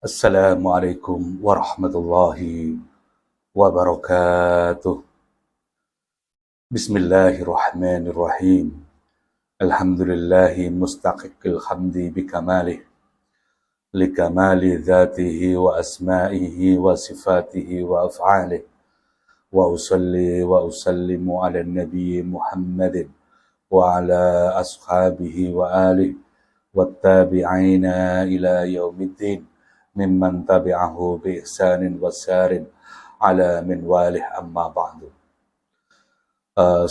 Assalamualaikum warahmatullahi wabarakatuh. Bismillahirrahmanirrahim. Alhamdulillahi mustaqiqil hamdi bikamalih. Likamali dhatihi wa asma'ihi wa sifatihi wa af'alih. Wa usalli wa usallimu ala nabi Muhammadin wa ala ashabihi wa alihi. Wattabi'ina ila yaumiddin. Mimman tabi'ahu bi ihsanin wasarin ala min walih amma ba'du.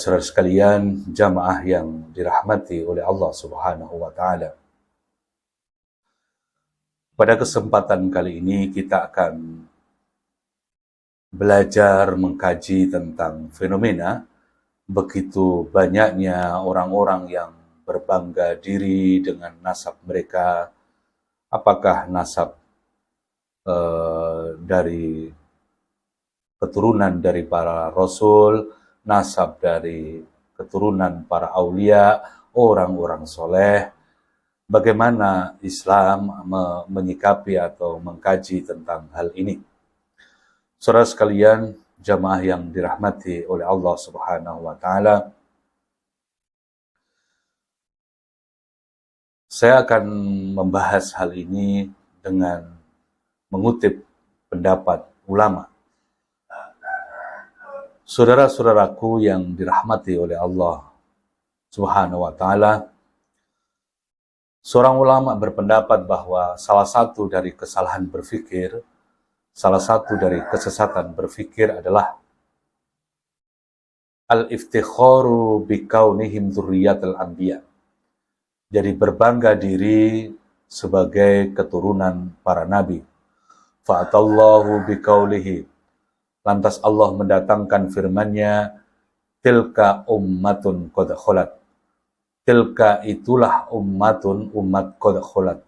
Saudara sekalian, jamaah yang dirahmati oleh Allah Subhanahu wa taala. Pada kesempatan kali ini kita akan belajar mengkaji tentang fenomena begitu banyaknya orang-orang yang berbangga diri dengan nasab mereka. Apakah nasab dari keturunan dari para rasul, nasab dari keturunan para aulia, orang-orang soleh, bagaimana Islam menyikapi atau mengkaji tentang hal ini. Saudara sekalian, jamaah yang dirahmati oleh Allah Subhanahu wa taala, saya akan membahas hal ini dengan mengutip pendapat ulama. Saudara-saudaraku yang dirahmati oleh Allah Subhanahu wa taala, seorang ulama berpendapat bahwa salah satu dari kesalahan berpikir, salah satu dari kesesatan berpikir adalah al-iftikharu bikaunihim dzurriyyatul anbiya. Jadi berbangga diri sebagai keturunan para nabi. Fa'atallahu biqaulihi. Lantas Allah mendatangkan firman-Nya, tilka ummatun qad khalat. Tilka itulah umat qad khalat.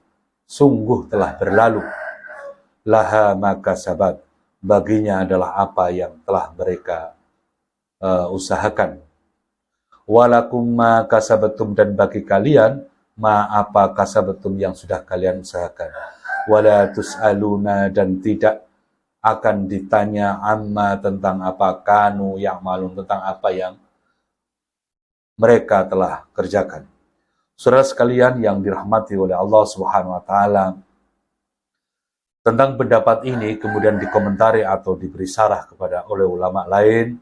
Sungguh telah berlalu. Laha ma kasabat. Baginya adalah apa yang telah mereka usahakan. Walakum ma kasabatum, dan bagi kalian ma apa kasabatum yang sudah kalian usahakan. Wala tus'aluna, dan tidak akan ditanya amma tentang apa kanu yang malum, tentang apa yang mereka telah kerjakan. Saudara sekalian yang dirahmati oleh Allah Subhanahu wa taala, tentang pendapat ini kemudian dikomentari atau diberi sarah kepada oleh ulama lain.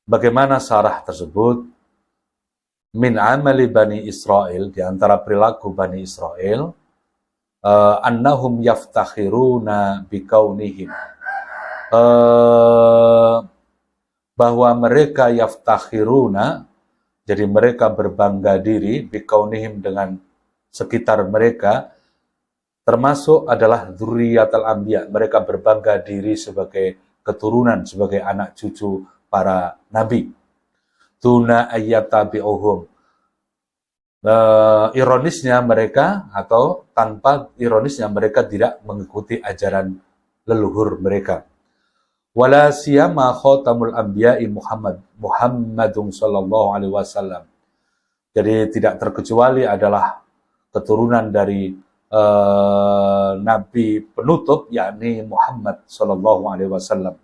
Bagaimana sarah tersebut? Min amali Bani Israel, di antara perilaku Bani Israel, annahum yaftakhiruna bikaunihim, bahwa mereka yaftakhiruna, jadi mereka berbangga diri, bikaunihim, dengan sekitar mereka, termasuk adalah dzurriyyatul anbiya, mereka berbangga diri sebagai keturunan, sebagai anak cucu para nabi. Tuna ayyatabi'uhum, ironisnya mereka, atau tanpa ironisnya mereka tidak mengikuti ajaran leluhur mereka. Wala siyama khatamul anbiya'i Muhammadun sallallahu alaihi wasallam. Jadi tidak terkecuali adalah keturunan dari nabi penutup, yakni Muhammad sallallahu alaihi wasallam.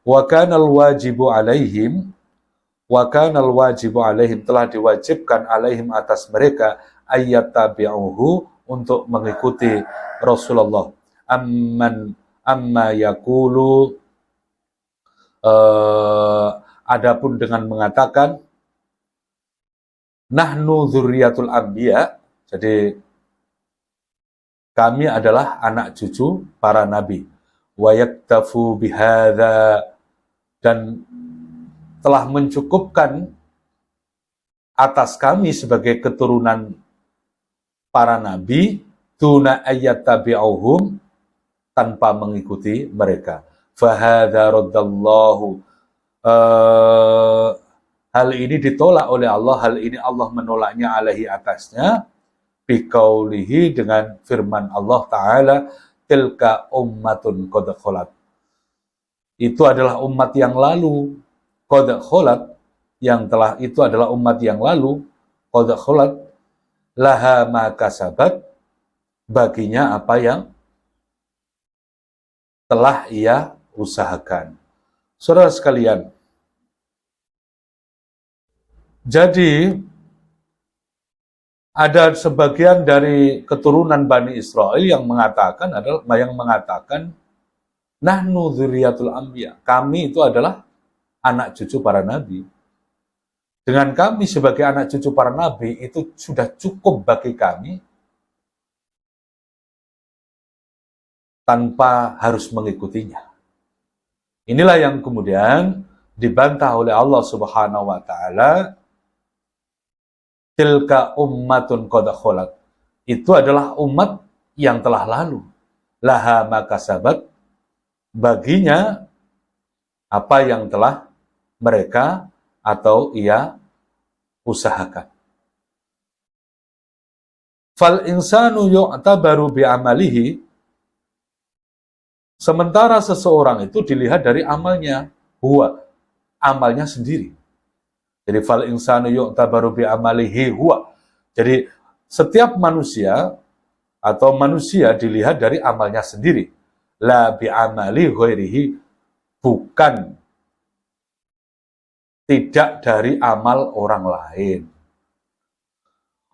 Wa kana al-wajibu alaihim, telah diwajibkan alaihim, atas mereka, ayyattabi'uhu, untuk mengikuti Rasulullah. Amma yaqulu, adapun dengan mengatakan nahnu dzurriyyatul anbiya, jadi kami adalah anak cucu para nabi. Wa yaktafu bihadza, dan telah mencukupkan atas kami sebagai keturunan para nabi, tuna ayyattabi'uhum, tanpa mengikuti mereka. Fahadza raddallahu, hal ini ditolak oleh Allah, hal ini Allah menolaknya alaihi, atasnya, biqaulihi, dengan firman Allah Ta'ala, tilka ummatun qad khalat. Itu adalah umat yang lalu. Qad khalat, yang telah, itu adalah umat yang lalu. Qad khalat, laha ma kasabat, baginya apa yang telah ia usahakan. Saudara sekalian, jadi ada sebagian dari keturunan Bani Israel yang mengatakan nahnu dzurriyyatul anbiya. Kami itu adalah anak cucu para nabi. Dengan kami sebagai anak cucu para nabi itu sudah cukup bagi kami tanpa harus mengikutinya. Inilah yang kemudian dibantah oleh Allah Subhanahu wa taala, tilka ummatun qad khalat. Itu adalah umat yang telah lalu. Laha ma kasabat, baginya apa yang telah mereka atau ia usahakan. Fal insanu yu'tabaru bi amalihi, sementara seseorang itu dilihat dari amalnya, amalnya sendiri. Jadi fal insanu yu'tabaru bi amalihi huwa. Jadi setiap manusia atau manusia dilihat dari amalnya sendiri. La bi amali ghairihi, bukan tidak dari amal orang lain.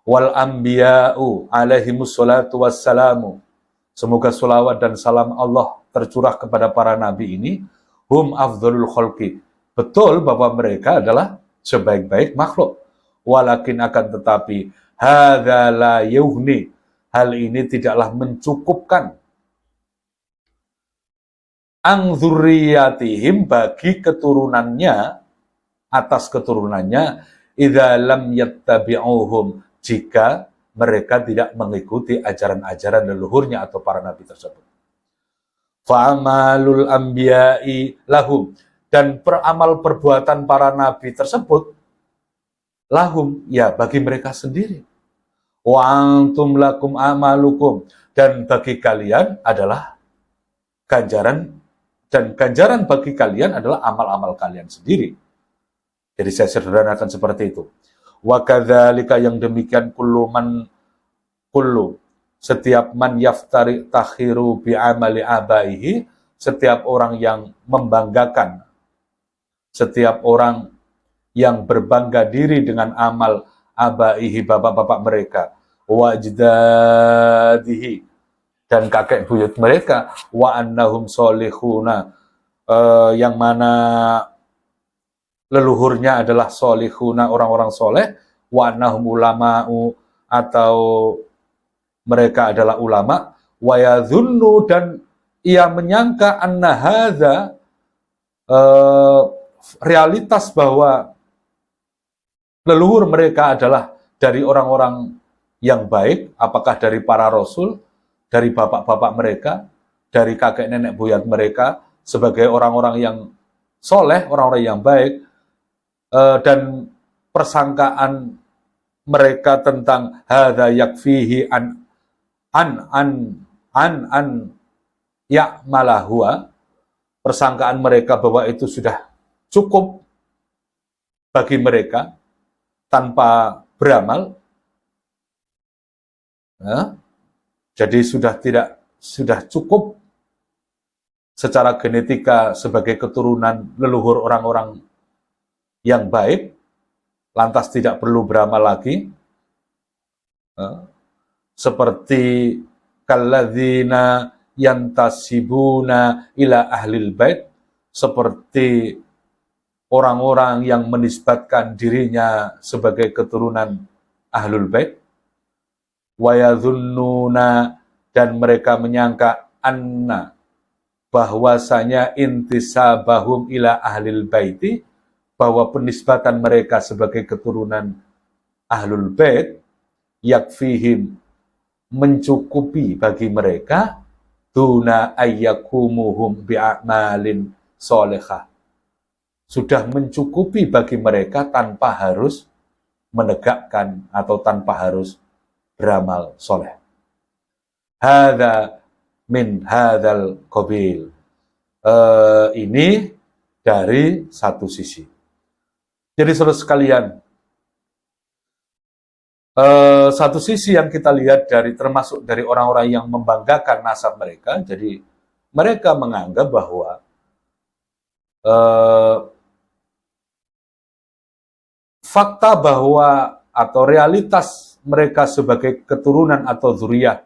Wal anbiya'u alaihimus salatu wassalamu, semoga salawat dan salam Allah tercurah kepada para nabi ini, hum afdhalul khalqi, betul bahwa mereka adalah sebaik-baik makhluk. Walakin akan tetapi, hadza la yughni, hal ini tidaklah mencukupkan, ang dzurriyyatihim, bagi keturunannya, atas keturunannya, idza lam yattabi'uhum, jika mereka tidak mengikuti ajaran-ajaran leluhurnya atau para nabi tersebut. Fa'amalul anbiya'i lahum, dan peramal perbuatan para nabi tersebut lahum, ya bagi mereka sendiri. Wa antum lakum amalukum, dan bagi kalian adalah ganjaran, dan ganjaran bagi kalian adalah amal-amal kalian sendiri. Jadi saya sederhanakan seperti itu. Wa kadzalika, yang demikian, kullu, setiap man yaftari takhiru bi amali abaihi, setiap orang yang membanggakan, setiap orang yang berbangga diri dengan amal abaihi, bapak-bapak mereka, wajdadihi, dan kakek buyut mereka, wa annahum solihuna, yang mana leluhurnya adalah solihuna, orang-orang soleh, wa annahum ulama'u, atau mereka adalah ulama, wa yadhunnu, dan ia menyangka anna hadza, realitas bahwa leluhur mereka adalah dari orang-orang yang baik, apakah dari para rasul, dari bapak-bapak mereka, dari kakek nenek buyut mereka, sebagai orang-orang yang soleh, orang-orang yang baik, dan persangkaan mereka tentang hadza yakfihi an ya'malahua, persangkaan mereka bahwa itu sudah cukup bagi mereka tanpa beramal, jadi sudah cukup secara genetika sebagai keturunan leluhur orang-orang yang baik, lantas tidak perlu beramal lagi, seperti kalladzina yantasibuna ila ahlil bait, seperti orang-orang yang menisbatkan dirinya sebagai keturunan ahlul bait, wa yadhunnuna, dan mereka menyangka, anna, bahwasanya intisabahum ila ahlil baiti, bahwa penisbatan mereka sebagai keturunan ahlul bait, yakfihim, mencukupi bagi mereka, duna ayyakumuhum bi'amalin solehah, sudah mencukupi bagi mereka tanpa harus menegakkan atau tanpa harus beramal soleh. Hadza min hadzal qabil, ini dari satu sisi. Jadi saudara sekalian, satu sisi yang kita lihat termasuk dari orang-orang yang membanggakan nasab mereka, jadi mereka menganggap bahwa fakta bahwa atau realitas mereka sebagai keturunan atau zuriyah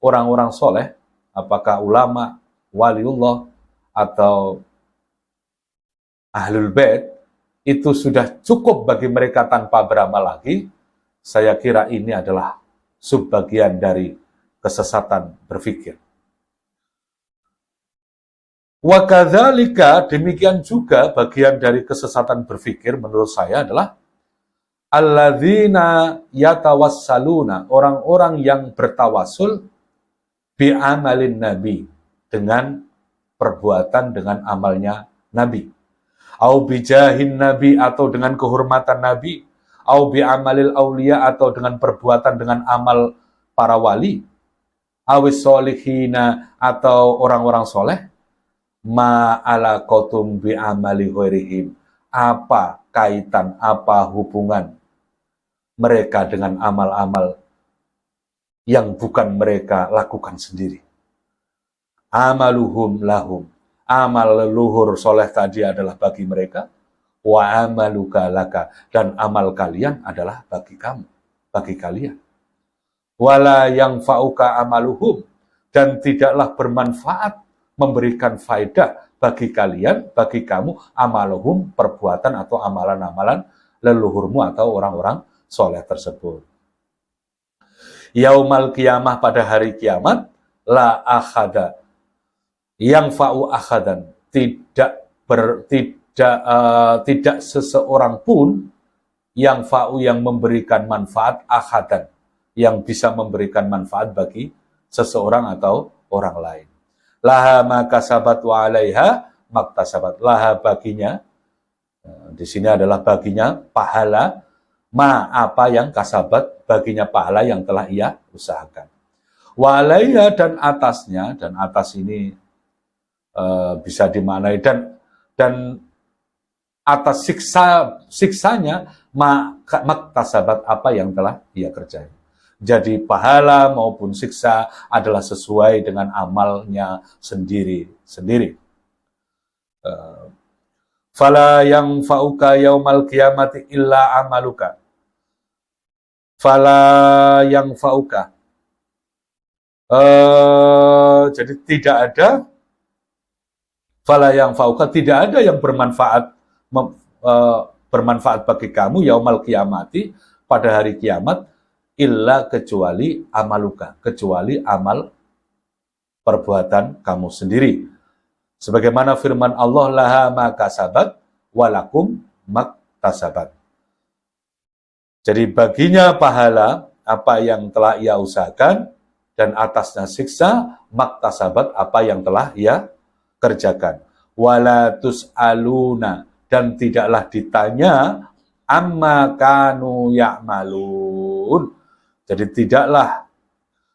orang-orang soleh, apakah ulama, waliullah, atau ahlul bait, itu sudah cukup bagi mereka tanpa beramal lagi. Saya kira ini adalah subbagian dari kesesatan berpikir. Wa kadzalika, demikian juga bagian dari kesesatan berpikir menurut saya adalah alladzina yatawassaluna, orang-orang yang bertawasul bi'amalin nabi, dengan perbuatan, dengan amalnya nabi. Au bijahin nabi, atau dengan kehormatan nabi. Au bi'amalil aulia, atau dengan perbuatan, dengan amal para wali. Awis solihina, atau orang-orang soleh. Ma'ala kotum bi'amali ghairihim, apa kaitan, apa hubungan mereka dengan amal-amal yang bukan mereka lakukan sendiri. Amaluhum lahum, amal leluhur soleh tadi adalah bagi mereka, wa amaluka laka, dan amal kalian adalah bagi kamu, bagi kalian. Wala yang fa'uka amaluhum, dan tidaklah bermanfaat, memberikan faedah bagi kalian, bagi kamu, amaluhum, perbuatan atau amalan-amalan leluhurmu atau orang-orang soleh tersebut. Yaumal qiyamah, pada hari kiamat, la akhada, yang fa'u akhadan, tidak seseorang pun yang fa'u, yang memberikan manfaat, akhadan, yang bisa memberikan manfaat bagi seseorang atau orang lain. Laha makasabat wa alaiha maktasabat, laha baginya, di sini adalah baginya pahala, ma apa yang kasabat, baginya pahala yang telah ia usahakan. Wa alaiha, dan atasnya, dan atas ini bisa dimaknai dan atas siksanya maktasabat, apa yang telah ia kerjakan. Jadi pahala maupun siksa adalah sesuai dengan amalnya sendiri-sendiri. Fala yang fa'uka yaumal qiyamati illa amaluka. Fala yang fa'uka. Jadi tidak ada, fala yang fa'uka, tidak ada yang bermanfaat bagi kamu yaumal qiyamati, pada hari kiamat, illa, kecuali amaluka, kecuali amal perbuatan kamu sendiri. Sebagaimana firman Allah, laha ma kasabat walakum maktasabat. Jadi baginya pahala apa yang telah ia usahakan, dan atasnya siksa maktasabat, apa yang telah ia kerjakan. Wala tus'aluna, dan tidaklah ditanya amma kanu ya'malun. Jadi tidaklah,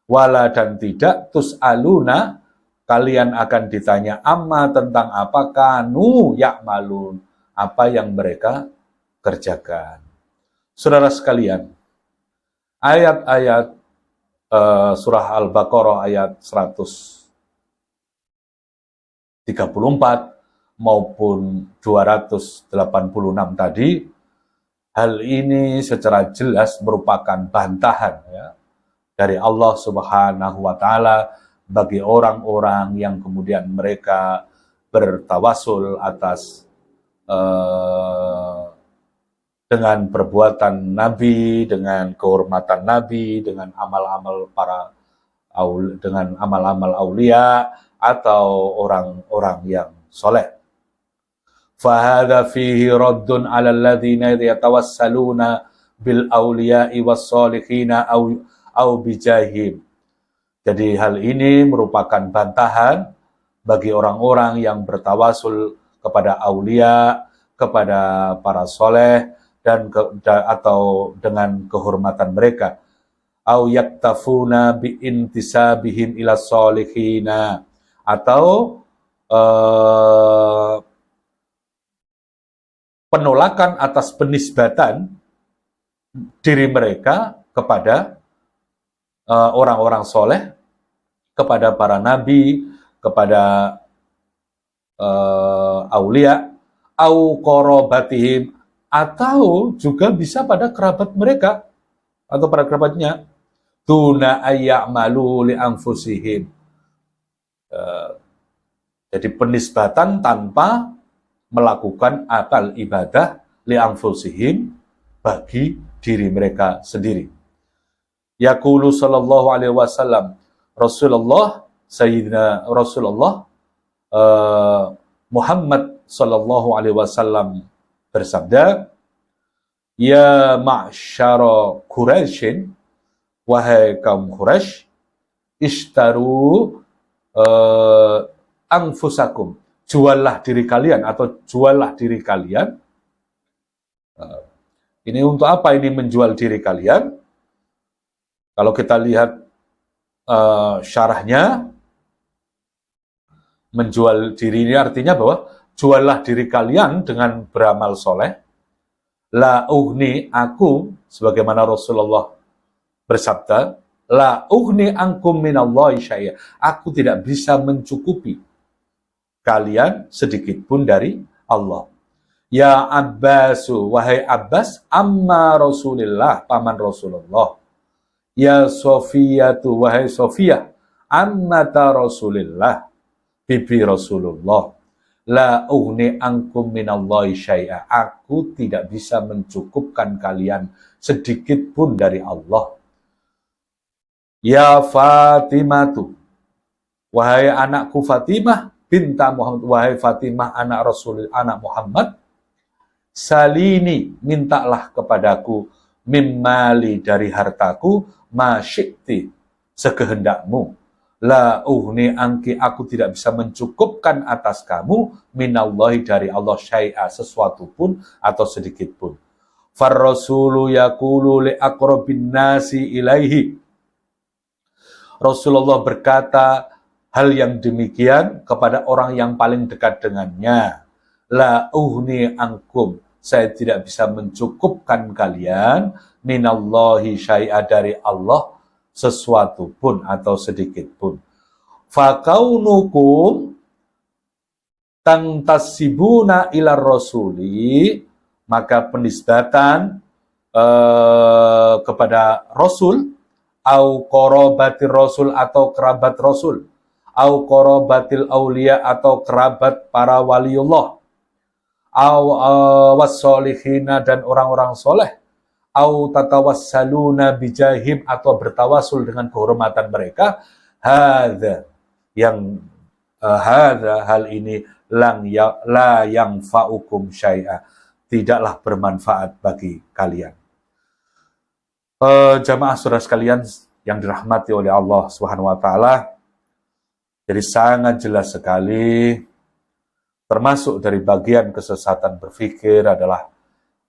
wala dan tidak, tus'aluna, kalian akan ditanya amma, tentang apa, kanu ya'malun, apa yang mereka kerjakan. Saudara sekalian, ayat-ayat surah Al-Baqarah ayat 134 maupun 286 tadi, hal ini secara jelas merupakan bantahan, ya, dari Allah Subhanahu wa Ta'ala bagi orang-orang yang kemudian mereka bertawasul atas dengan perbuatan Nabi, dengan kehormatan Nabi, dengan amal-amal dengan amal-amal aulia atau orang-orang yang soleh. Fahadha fihi raddun ala alladhina yatawassaluna bil awliya'i was salihina au bijahim. Jadi hal ini merupakan bantahan bagi orang-orang yang bertawasul kepada aulia, kepada para soleh, dan atau dengan kehormatan mereka. Au yaktafuna bi intisabihim ila salihina, atau penolakan atas penisbatan diri mereka kepada orang-orang soleh, kepada para nabi, kepada aulia, au qorobatihim, atau juga bisa pada kerabat mereka atau para kerabatnya, tuna ayya'malu li anfusihim. Jadi penisbatan tanpa melakukan akal ibadah li anfusihim, bagi diri mereka sendiri. Yaqulu sallallahu alaihi wasallam, Rasulullah Sayyidina Rasulullah Muhammad sallallahu alaihi wasallam bersabda, ya ma'syara Quraisyin, wahai kaum Quraisy, ishtaru anfusakum, juallah diri kalian atau juallah diri kalian. Ini untuk apa ini menjual diri kalian? Kalau kita lihat syarahnya, menjual diri ini artinya bahwa juallah diri kalian dengan beramal soleh. La ugni, aku, sebagaimana Rasulullah bersabda, la ugni ankum minallahi syai'a, aku tidak bisa mencukupi kalian sedikit pun dari Allah. Ya Abbasu, wahai Abbas, amma Rasulillah, paman Rasulullah. Ya Sofiyatu, wahai Sofiyah, ammata Rasulillah, bibi Rasulullah. La ugni ankum minallahi syai'a, aku tidak bisa mencukupkan kalian sedikit pun dari Allah. Ya Fatimatu, wahai anakku Fatimah binta Muhammad, wahai Fatimah anak Rasul, anak Muhammad, salini, mintalah kepadaku, mimmali, dari hartaku, masyikti, sekehendakmu. La uhni angki, aku tidak bisa mencukupkan atas kamu, minallahi, dari Allah, syai'a, sesuatu pun atau sedikit pun. Farrasulu yaqulu li aqrabin nasi ilaihi, Rasulullah berkata hal yang demikian kepada orang yang paling dekat dengannya. La uhni angkum, saya tidak bisa mencukupkan kalian, minallahi syai'a, dari Allah, sesuatu pun atau sedikit pun. Fakaunukum tantasibuna ila rasuli, maka penisbatan kepada Rasul, au qorobatir Rasul, atau kerabat Rasul, au qorobatil aulia, atau kerabat para waliullah, au wassolihina, dan orang-orang soleh, au tatawassaluna bijahim, atau bertawasul dengan kehormatan mereka. Hadza, yang hadza, hal ini, la yang fa'ukum syai'a, tidaklah bermanfaat bagi kalian. Jamaah saudara sekalian yang dirahmati oleh Allah Subhanahu wa taala, jadi sangat jelas sekali, termasuk dari bagian kesesatan berpikir adalah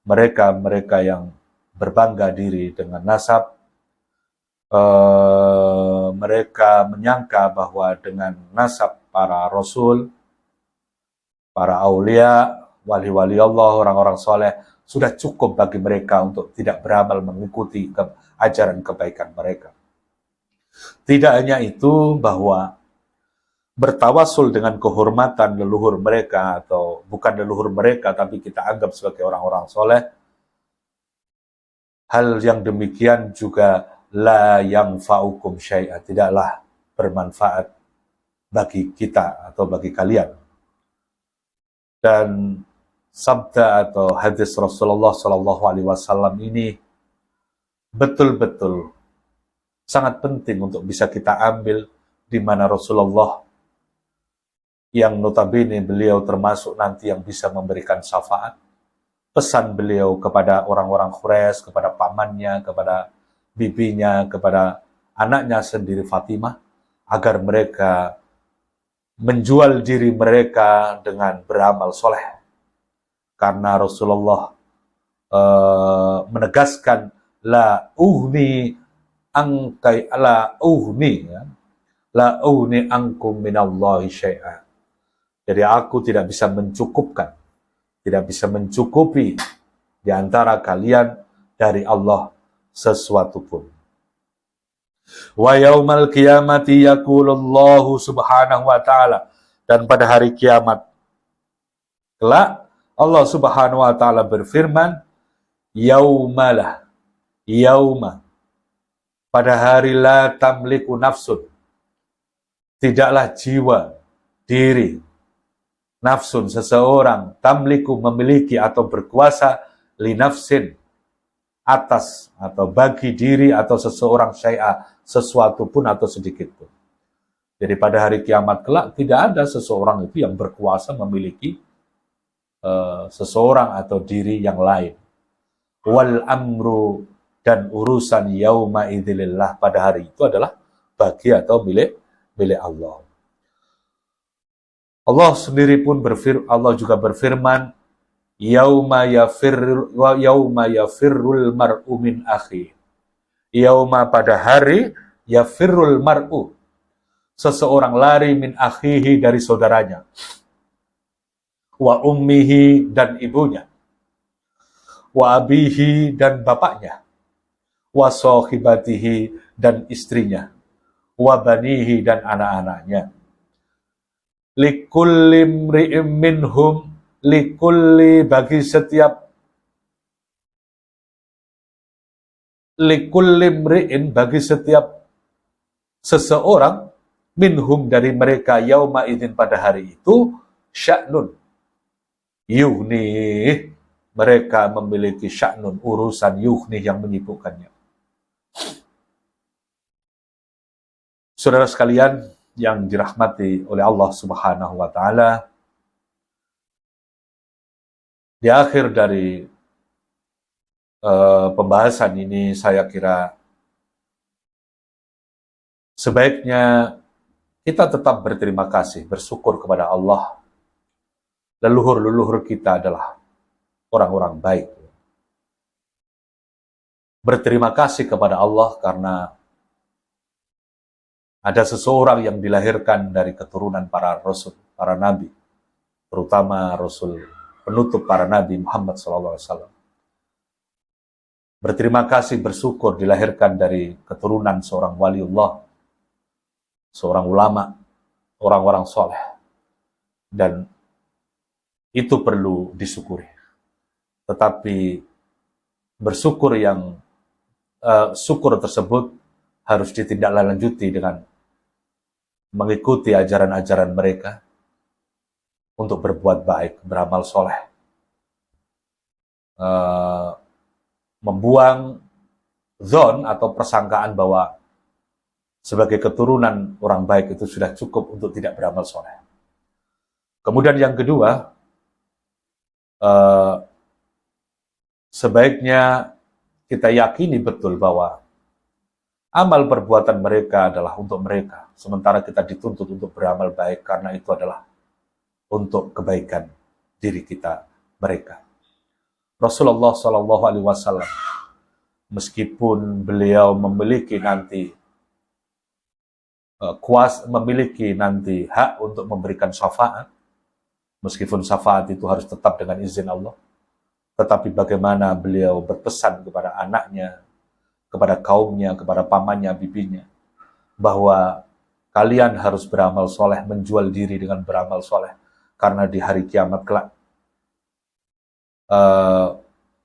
mereka-mereka yang berbangga diri dengan nasab. Mereka menyangka bahwa dengan nasab para rasul, para aulia, wali-wali Allah, orang-orang soleh, sudah cukup bagi mereka untuk tidak beramal mengikuti ajaran kebaikan mereka. Tidak hanya itu, bahwa bertawasul dengan kehormatan leluhur mereka, atau bukan leluhur mereka, tapi kita anggap sebagai orang-orang soleh, hal yang demikian juga la yang fa'ukum syai'a, tidaklah bermanfaat bagi kita atau bagi kalian. Dan sabda atau hadis Rasulullah SAW ini betul-betul sangat penting untuk bisa kita ambil, di mana Rasulullah yang notabene beliau termasuk nanti yang bisa memberikan syafaat, pesan beliau kepada orang-orang Quraisy, kepada pamannya, kepada bibinya, kepada anaknya sendiri Fatimah, agar mereka menjual diri mereka dengan beramal soleh. Karena Rasulullah menegaskan la uhni angkai, la uhni, ya, la uhni angkum minallahi syai'a. Jadi aku tidak bisa mencukupkan, tidak bisa mencukupi di antara kalian dari Allah sesuatu pun. Wa yaumal qiyamati yaqulullahu subhanahu wa ta'ala. Dan pada hari kiamat kelak Allah subhanahu wa ta'ala berfirman, yaumalah, yauma, pada hari la tamliku nafsun, tidaklah jiwa, diri, nafsun, seseorang, tamliku, memiliki atau berkuasa, li nafsin, atas atau bagi diri atau seseorang syai'a, sesuatu pun atau sedikit pun. Jadi pada hari kiamat kelak tidak ada seseorang itu yang berkuasa memiliki seseorang atau diri yang lain. Wal amru, dan urusan yauma idzilillah, pada hari itu adalah bagi atau milik Allah. Allah sendiri pun Allah juga berfirman, yauma yafirrul mar'u min akhi. Yauma, pada hari, yafirrul mar'u, seseorang lari min akhihi, dari saudaranya, wa ummihi, dan ibunya, wa abihi, dan bapaknya, wa sahibatihi, dan istrinya, wa banihi, dan anak-anaknya. Likulli mri'im minhum, likulli, bagi setiap, likulli mri'in, bagi setiap seseorang, minhum, dari mereka, yauma idzin, pada hari itu, sya'nun, yughnih, mereka memiliki sya'nun, urusan, yughnih, yang menyibukkannya. Saudara sekalian yang dirahmati oleh Allah Subhanahu wa ta'ala, di akhir dari pembahasan ini, saya kira sebaiknya kita tetap berterima kasih, bersyukur kepada Allah. Leluhur-leluhur kita adalah orang-orang baik. Berterima kasih kepada Allah karena ada seseorang yang dilahirkan dari keturunan para rasul, para nabi, terutama rasul penutup para nabi Muhammad SAW. Berterima kasih, bersyukur dilahirkan dari keturunan seorang waliullah, seorang ulama, orang-orang soleh. Dan itu perlu disyukuri. Tetapi bersyukur yang syukur tersebut harus ditindaklanjuti dengan mengikuti ajaran-ajaran mereka untuk berbuat baik, beramal soleh, membuang zon atau persangkaan bahwa sebagai keturunan orang baik itu sudah cukup untuk tidak beramal soleh. Kemudian yang kedua, sebaiknya kita yakini betul bahwa amal perbuatan mereka adalah untuk mereka, sementara kita dituntut untuk beramal baik karena itu adalah untuk kebaikan diri kita, mereka. Rasulullah SAW, meskipun beliau memiliki nanti memiliki nanti hak untuk memberikan syafaat, meskipun syafaat itu harus tetap dengan izin Allah, tetapi bagaimana beliau berpesan kepada anaknya, kepada kaumnya, kepada pamannya, bibinya, bahwa kalian harus beramal soleh, menjual diri dengan beramal soleh, karena di hari kiamat kelak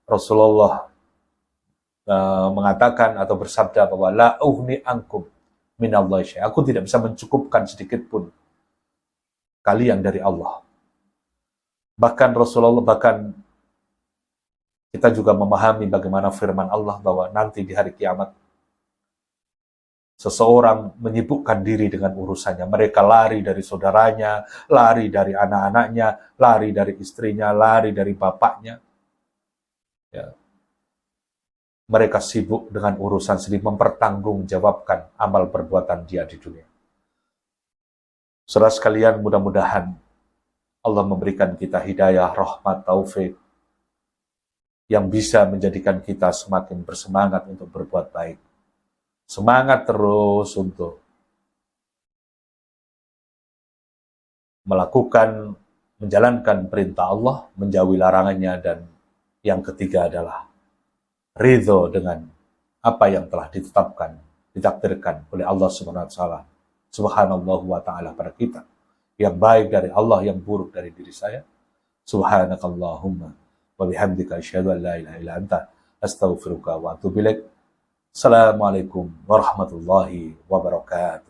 Rasulullah mengatakan atau bersabda bahwa la ughni ankum minallahi syai'a, aku tidak bisa mencukupkan sedikit pun kalian dari Allah. Bahkan kita juga memahami bagaimana firman Allah bahwa nanti di hari kiamat seseorang menyibukkan diri dengan urusannya. Mereka lari dari saudaranya, lari dari anak-anaknya, lari dari istrinya, lari dari bapaknya. Ya. Mereka sibuk dengan urusan sendiri, mempertanggungjawabkan amal perbuatan dia di dunia. Saudara sekalian, mudah-mudahan Allah memberikan kita hidayah, rahmat, taufik, yang bisa menjadikan kita semakin bersemangat untuk berbuat baik. Semangat terus untuk menjalankan perintah Allah, menjauhi larangannya, dan yang ketiga adalah ridho dengan apa yang telah ditakdirkan oleh Allah Subhanahu wa taala pada kita. Yang baik dari Allah, yang buruk dari diri saya. Subhanakallahumma wa bihamdika asyhadu an la ilaha illa anta astaghfiruka wa atubu ilaik. Assalamualaikum warahmatullahi wabarakatuh.